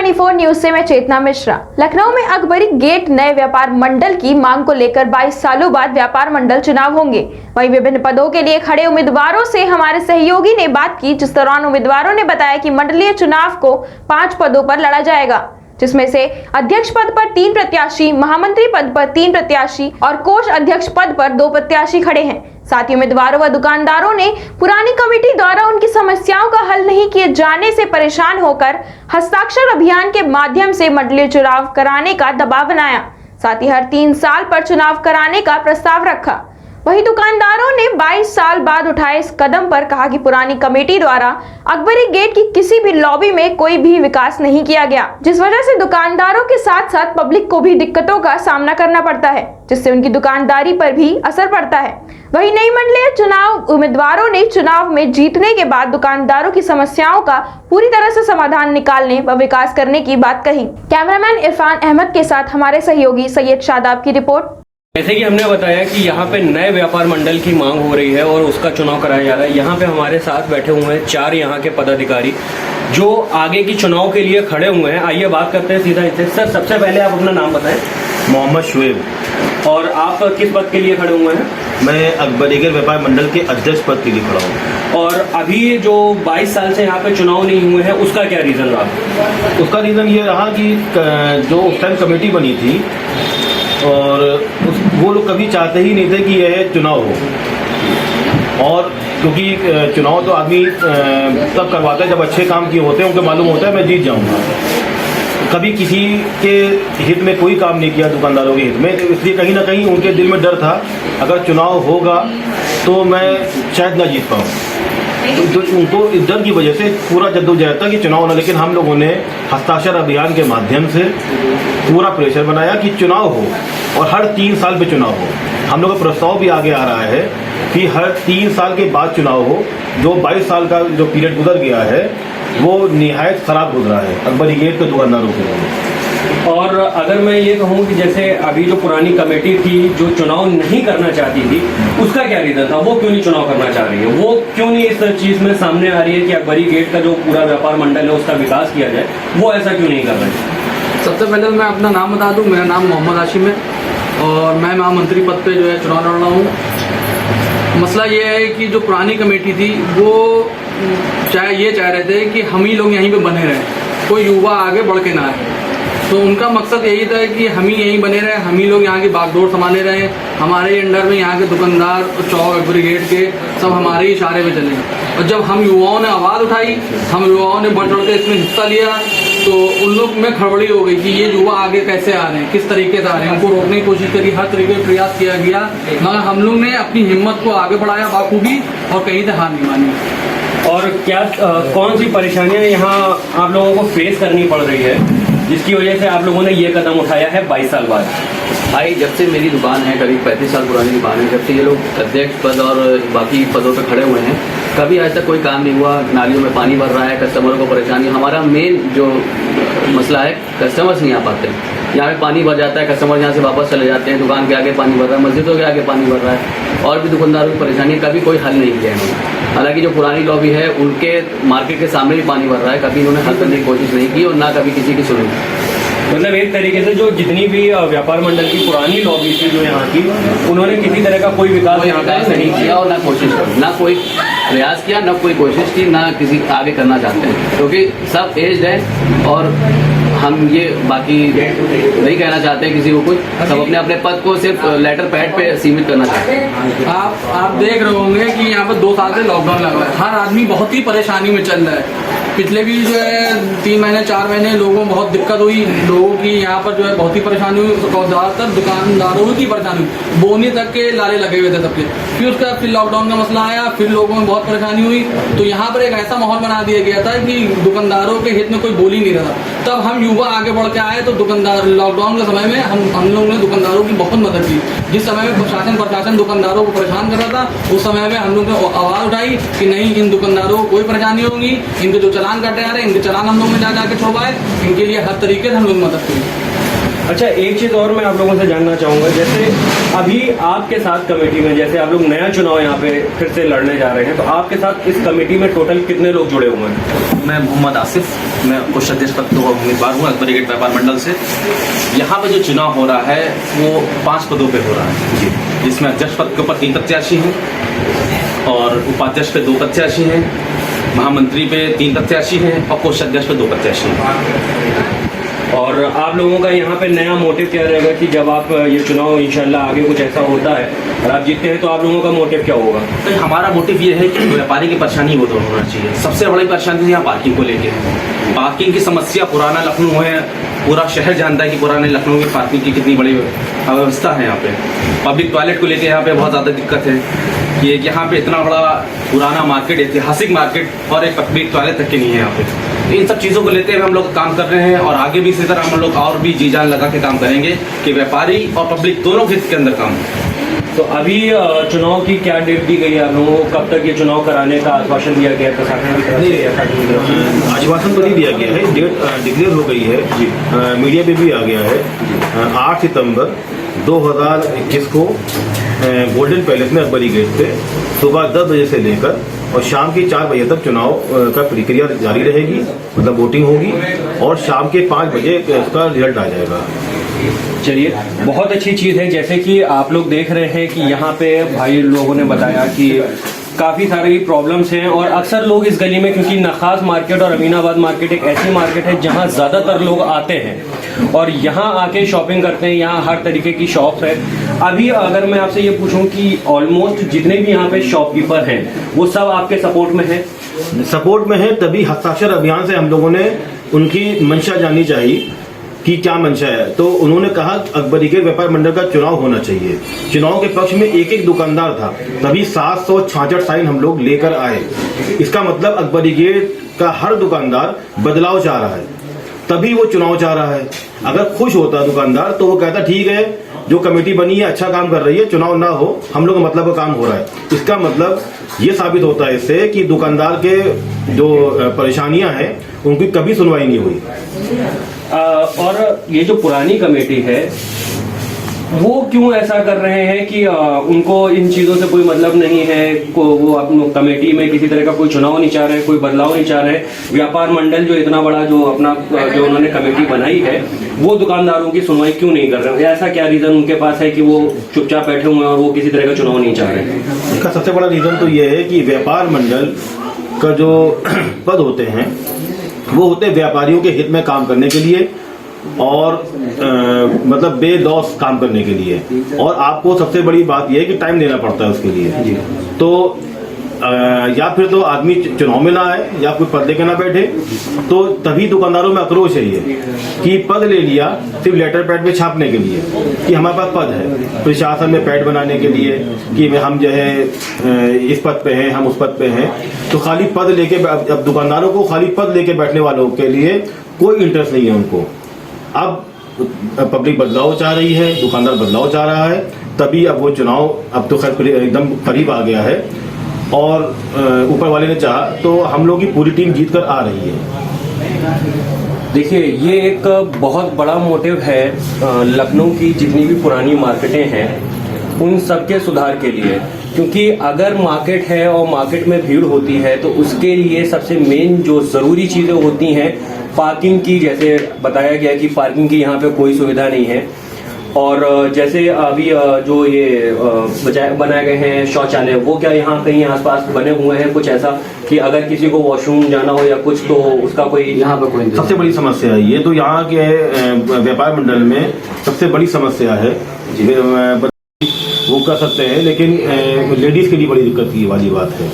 24 news से मैं चेतना मिश्रा। लखनऊ में अकबरी गेट नए व्यापार मंडल की मांग को लेकर 22 सालों बाद व्यापार मंडल चुनाव होंगे। वहीं विभिन्न पदों के लिए खड़े उम्मीदवारों से हमारे सहयोगी ने बात की, जिस दौरान उम्मीदवारों ने बताया कि मंडलीय चुनाव को 5 पदों पर लड़ा जाएगा, जिसमें से अध्यक्ष पद पर 3 प्रत्याशी, महामंत्री पद पर 3 प्रत्याशी और कोष अध्यक्ष पद पर 2 प्रत्याशी खड़े हैं। साथ ही उम्मीदवारों व दुकानदारों ने पुरानी कमेटी द्वारा उनकी समस्याओं का हल नहीं किए जाने से परेशान होकर हस्ताक्षर अभियान के माध्यम से मंडलीय चुनाव कराने का दबाव बनाया। साथ ही हर 3 साल पर चुनाव कराने का प्रस्ताव रखा। वहीं दुकानदारों ने 22 साल बाद उठाए इस कदम पर कहा कि पुरानी कमेटी द्वारा अकबरी गेट की किसी भी लॉबी में कोई भी विकास नहीं किया गया, जिस वजह से दुकानदारों के साथ साथ पब्लिक को भी दिक्कतों का सामना करना पड़ता है, जिससे उनकी दुकानदारी पर भी असर पड़ता है। वहीं नई मंडलीय चुनाव उम्मीदवारों ने चुनाव में जीतने के बाद दुकानदारों की समस्याओं का पूरी तरह से समाधान निकालने व विकास करने की बात कही। कैमरामैन इरफान अहमद के साथ हमारे सहयोगी सैयद शादाब की रिपोर्ट। जैसे कि हमने बताया कि यहाँ पे नए व्यापार मंडल की मांग हो रही है और उसका चुनाव कराया जा रहा है। यहाँ पे हमारे साथ बैठे हुए हैं 4 यहाँ के पदाधिकारी जो आगे की चुनाव के लिए खड़े हुए हैं। आइए बात करते हैं सीधा इनसे। सर, सबसे पहले आप अपना नाम बताएं। मोहम्मद शुएब। और आप किस पद के लिए खड़े हुए हैं? मैं अकबरी गेट व्यापार मंडल के अध्यक्ष पद के लिए खड़ा हूँ। और अभी जो 22 साल से यहाँ पे चुनाव नहीं हुए हैं, उसका क्या रीजन रहा? उसका रीजन ये रहा कि जो उस टाइम कमेटी बनी थी और वो लोग कभी चाहते ही नहीं थे कि यह चुनाव हो। और क्योंकि चुनाव तो आदमी तब करवाता है जब अच्छे काम किए होते हैं, उनको मालूम होता है मैं जीत जाऊंगा। कभी किसी के हित में कोई काम नहीं किया, दुकानदारों के हित में, इसलिए कहीं ना कहीं उनके दिल में डर था अगर चुनाव होगा तो मैं शायद ना जीत पाऊँ। तो उनको इस डर की वजह से पूरा जद्दोजहद था कि चुनाव होना। लेकिन हम लोगों ने हस्ताक्षर अभियान के माध्यम से पूरा प्रेशर बनाया कि चुनाव हो और हर 3 साल पे चुनाव हो। हम लोग का प्रस्ताव भी आगे आ रहा है कि हर 3 साल के बाद चुनाव हो। जो 22 साल का जो पीरियड गुजर गया है वो निहायत खराब गुजरा है अकबरी गेट के दुकानदारों के लिए। और अगर मैं ये कहूँ कि जैसे अभी जो पुरानी कमेटी थी जो चुनाव नहीं करना चाहती थी, उसका क्या रीजन था? वो क्यों नहीं चुनाव करना चाह रही है? वो क्यों नहीं इस चीज में सामने आ रही है कि अकबरी गेट का जो पूरा व्यापार मंडल है उसका विकास किया जाए? वो ऐसा क्यों नहीं कर रहे? सबसे पहले मैं अपना नाम बता दूं। मेरा नाम मोहम्मद आशिम है और मैं महामंत्री पद पे जो है चुनाव लड़ रहा हूँ। मसला ये है कि जो पुरानी कमेटी थी वो चाह रहे थे कि हम ही लोग यहीं पे बने रहें, कोई युवा आगे बढ़ के ना आए। तो उनका मकसद यही था कि हम ही यहीं बने रहे, हम ही लोग यहाँ की बागडोर संभाले रहे, हमारे अंडर में यहाँ के दुकानदार चौक अकबरी गेट के सब हमारे ही इशारे पे चले। और जब हम युवाओं ने आवाज़ उठाई, हम युवाओं ने बढ़ चढ़ के इसमें हिस्सा लिया, तो उन लोग में खड़बड़ी हो गई कि ये युवा आगे कैसे आ रहे हैं, किस तरीके से आ रहे हैं। उनको रोकने की कोशिश करी, हर तरीके का प्रयास किया गया, मगर हम लोग ने अपनी हिम्मत को आगे बढ़ाया बाखूबी और कहीं से हार नहीं मानी। और क्या कौन सी परेशानियां यहाँ आप लोगों को फेस करनी पड़ रही है जिसकी वजह से आप लोगों ने ये कदम उठाया है 22 साल बाद? भाई, जब से मेरी दुकान है, करीब 35 साल पुरानी दुकान है, जब से ये लोग अध्यक्ष पद और बाकी पदों पर खड़े हुए हैं, कभी आज तक कोई काम नहीं हुआ। नालियों में पानी भर रहा है, कस्टमरों को परेशानी। हमारा मेन जो मसला है, कस्टमर्स नहीं आ पाते। यहाँ पे पानी भर जाता है, कस्टमर यहाँ से वापस चले जाते हैं, दुकान के आगे पानी भर रहा है, मस्जिदों के आगे पानी भर रहा है, और भी दुकानदारों की परेशानी। कभी कोई हल नहीं किया इन्होंने। हालांकि जो पुरानी लॉबी है उनके मार्केट के सामने भी पानी भर रहा है, कभी इन्होंने हल करने की कोशिश नहीं की और ना कभी किसी की सुनी। मतलब एक तरीके से जो जितनी भी व्यापार मंडल की पुरानी लॉबी थी जो यहाँ की, उन्होंने किसी तरह का कोई विकास नहीं किया और ना कोशिश की, ना कोई प्रयास किया, ना कोई कोशिश की, ना किसी आगे करना चाहते हैं, क्योंकि सब एज्ड है। और हम ये बाकी नहीं कहना चाहते किसी को कुछ, सब अपने अपने पद को सिर्फ लेटर पैड पे सीमित करना चाहते हैं। आप देख रहे होंगे कि यहाँ पर 2 साल से लॉकडाउन लगा है, हर आदमी बहुत ही परेशानी में चल रहा है। पिछले भी जो है 3 महीने 4 महीने लोगों को बहुत दिक्कत हुई, लोगों की यहाँ पर जो है बहुत ही परेशानी हुई, ज़्यादातर दुकानदारों की परेशानी हुई, बोनी तक के लाले लगे हुए थे सबके। फिर उसका फिर लॉकडाउन का मसला आया, फिर लोगों में बहुत परेशानी हुई, तो यहाँ पर एक ऐसा माहौल बना दिया गया था कि दुकानदारों के हित में कोई बोल ही नहीं रहा। तब हम युवा आगे बढ़ के आए तो दुकानदार लॉकडाउन के समय में हम लोगों ने दुकानदारों की बहुत मदद की। जिस समय में प्रशासन दुकानदारों को परेशान कर रहा था, उस समय में हम लोग ने आवाज़ उठाई कि नहीं, इन दुकानदारों को कोई परेशानी होगी, इनके जो चालान काटे आ रहे हैं, इनके चालान हम लोग ने जाके छुड़वाए, इनके लिए हर तरीके से हम लोग मदद करें। अच्छा, एक चीज़ और मैं आप लोगों से जानना चाहूँगा, जैसे अभी आपके साथ कमेटी में, जैसे आप लोग नया चुनाव यहाँ पे फिर से लड़ने जा रहे हैं, तो आपके साथ इस कमेटी में टोटल कितने लोग जुड़े हुए हैं? मैं मोहम्मद आसिफ, मैं कोषाध्यक्ष पद का उम्मीदवार हूँ अकबरी गेट व्यापार मंडल से। यहाँ पे जो चुनाव हो रहा है वो 5 पदों पे हो रहा है, जिसमें अध्यक्ष पद के ऊपर 3 प्रत्याशी हैं और उपाध्यक्ष पे 2 प्रत्याशी हैं, महामंत्री पे 3 प्रत्याशी हैं और कोषाध्यक्ष पे 2 प्रत्याशी हैं। और आप लोगों का यहाँ पे नया मोटिव क्या रहेगा कि जब आप ये चुनाव इंशाल्लाह आगे कुछ ऐसा होता है और आप जीतते हैं, तो आप लोगों का मोटिव क्या होगा? तो हमारा मोटिव ये है कि व्यापारी की परेशानी वो दूर होना चाहिए। सबसे बड़ी परेशानी यहाँ पार्किंग को लेके है। पार्किंग की समस्या पुराना लखनऊ है, पूरा शहर जानता है कि पुराने लखनऊ की पार्किंग की कितनी बड़ी अव्यवस्था है। यहाँ पे पब्लिक टॉयलेट को लेके यहाँ पे बहुत ज़्यादा दिक्कत है कि यहाँ पे इतना बड़ा पुराना मार्केट, ऐतिहासिक मार्केट और एक पब्लिक टॉयलेट तक के नहीं है यहाँ पे। इन सब चीज़ों को लेते हुए हम लोग काम कर रहे हैं और आगे भी इसी तरह हम लोग और भी जी जान लगा के काम करेंगे कि व्यापारी और पब्लिक दोनों के हित के अंदर काम हो। तो अभी चुनाव की क्या डेट दी गई है आप लोगों को? कब तक ये चुनाव कराने का आश्वासन दिया गया है प्रशासन की तरफ से? आश्वासन तो नहीं दिया गया है, डेट डिक्लेयर हो गई है जी, मीडिया पे भी आ गया है। 8 सितंबर 2021 को गोल्डन पैलेस में अकबरी गेट पे सुबह 10 बजे से लेकर और शाम के 4 बजे तक चुनाव का प्रक्रिया जारी रहेगी, मतलब वोटिंग होगी और शाम के 5 बजे उसका रिजल्ट आ जाएगा। चलिए, बहुत अच्छी चीज़ है। जैसे कि आप लोग देख रहे हैं कि यहाँ पे भाई लोगों ने बताया कि काफ़ी सारी प्रॉब्लम्स हैं और अक्सर लोग इस गली में, क्योंकि नखास मार्केट और अमीनाबाद मार्केट एक ऐसी मार्केट है जहाँ ज़्यादातर लोग आते हैं और यहाँ आके शॉपिंग करते हैं। यहाँ हर तरीके की शॉप्स है। अभी अगर मैं आपसे ये पूछूं कि ऑलमोस्ट जितने भी यहाँ पे शॉपकीपर हैं वो सब आपके सपोर्ट में है? सपोर्ट में है, तभी हस्ताक्षर अभियान से हम लोगों ने उनकी मंशा जाननी चाहिए कि क्या मंशा है। तो उन्होंने कहा अकबरी गेट व्यापार मंडल का चुनाव होना चाहिए। चुनाव के पक्ष में एक दुकानदार था, तभी 766 साइन हम लोग लेकर आए। इसका मतलब अकबरी गेट का हर दुकानदार बदलाव चाह रहा है, तभी वो चुनाव चाह रहा है। अगर खुश होता दुकानदार तो वो कहता ठीक है, जो कमेटी बनी है अच्छा काम कर रही है, चुनाव ना हो, हम लोग का मतलब का काम हो रहा है। इसका मतलब ये साबित होता है इससे कि दुकानदार के जो परेशानियां हैं उनकी कभी सुनवाई नहीं हुई। और ये जो पुरानी कमेटी है वो क्यों ऐसा कर रहे हैं कि उनको इन चीज़ों से कोई मतलब नहीं है, वो अपनी कमेटी में किसी तरह का कोई चुनाव नहीं चाह रहे, कोई बदलाव नहीं चाह रहे। व्यापार मंडल जो इतना बड़ा जो अपना जो उन्होंने कमेटी बनाई है वो दुकानदारों की सुनवाई क्यों नहीं कर रहे? ऐसा क्या रीज़न उनके पास है कि वो चुपचाप बैठे हुए हैं और वो किसी तरह का चुनाव नहीं चाह रहे? इसका सबसे बड़ा रीज़न तो ये है कि व्यापार मंडल का जो पद होते हैं वो होते हैं व्यापारियों के हित में काम करने के लिए और मतलब बेलॉस काम करने के लिए। और आपको सबसे बड़ी बात यह है कि टाइम देना पड़ता है उसके लिए। तो या फिर तो आदमी चुनाव में ना आए या कोई पद लेके ना बैठे, तो तभी दुकानदारों में आक्रोश है ये कि पद ले लिया सिर्फ लेटर पैड पे छापने के लिए कि हमारे पास पद है, प्रशासन में पैड बनाने के लिए कि हम जो है इस पद पे हैं, हम उस पद पे हैं। तो खाली पद लेके, अब दुकानदारों को खाली पद लेके बैठने वालों के लिए कोई इंटरेस्ट नहीं है उनको। अब पब्लिक बदलाव चाह रही है, दुकानदार बदलाव चाह रहा है, तभी अब वो चुनाव अब तो खैर एकदम करीब आ गया है और ऊपर वाले ने चाहा तो हम लोग की पूरी टीम जीत कर आ रही है। देखिए, ये एक बहुत बड़ा मोटिव है लखनऊ की जितनी भी पुरानी मार्केटें हैं उन सब के सुधार के लिए, क्योंकि अगर मार्केट है और मार्केट में भीड़ होती है तो उसके लिए सबसे मेन जो ज़रूरी चीज़ें होती हैं पार्किंग की, जैसे बताया गया कि पार्किंग की यहाँ पे कोई सुविधा नहीं है। और जैसे अभी जो ये बनाए गए हैं शौचालय, वो क्या यहाँ कहीं आसपास बने हुए हैं कुछ ऐसा कि अगर किसी को वॉशरूम जाना हो या कुछ तो उसका कोई यहाँ पे कोई? सबसे बड़ी समस्या है ये, तो यहाँ के व्यापार मंडल में सबसे बड़ी समस्या है। वो कर सकते हैं लेकिन लेडीज के लिए बड़ी दिक्कत की वाली बात है।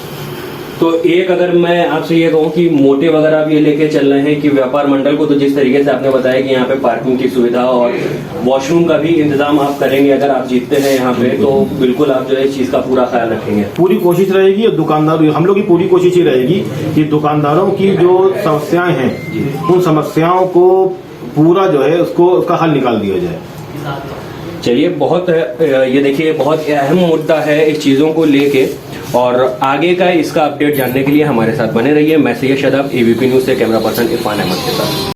तो एक अगर मैं आपसे ये कहूँ कि मोटिव अगर आप ये लेके चल रहे हैं कि व्यापार मंडल को, तो जिस तरीके से आपने बताया कि यहाँ पे पार्किंग की सुविधा और वॉशरूम का भी इंतजाम आप करेंगे अगर आप जीतते हैं यहाँ पे, तो बिल्कुल आप जो है इस चीज़ का पूरा ख्याल रखेंगे? पूरी कोशिश रहेगी। दुकानदार, हम लोग की पूरी कोशिश ही रहेगी कि दुकानदारों की जो समस्याएं हैं उन समस्याओं को पूरा जो है उसका हल निकाल दिया जाए। चलिए, बहुत ये देखिए बहुत अहम मुद्दा है इस चीज़ों को लेके, और आगे का इसका अपडेट जानने के लिए हमारे साथ बने रहिए। मैं सैयद शादाब, ABP न्यूज़ से कैमरा पर्सन इरफान अहमद के साथ।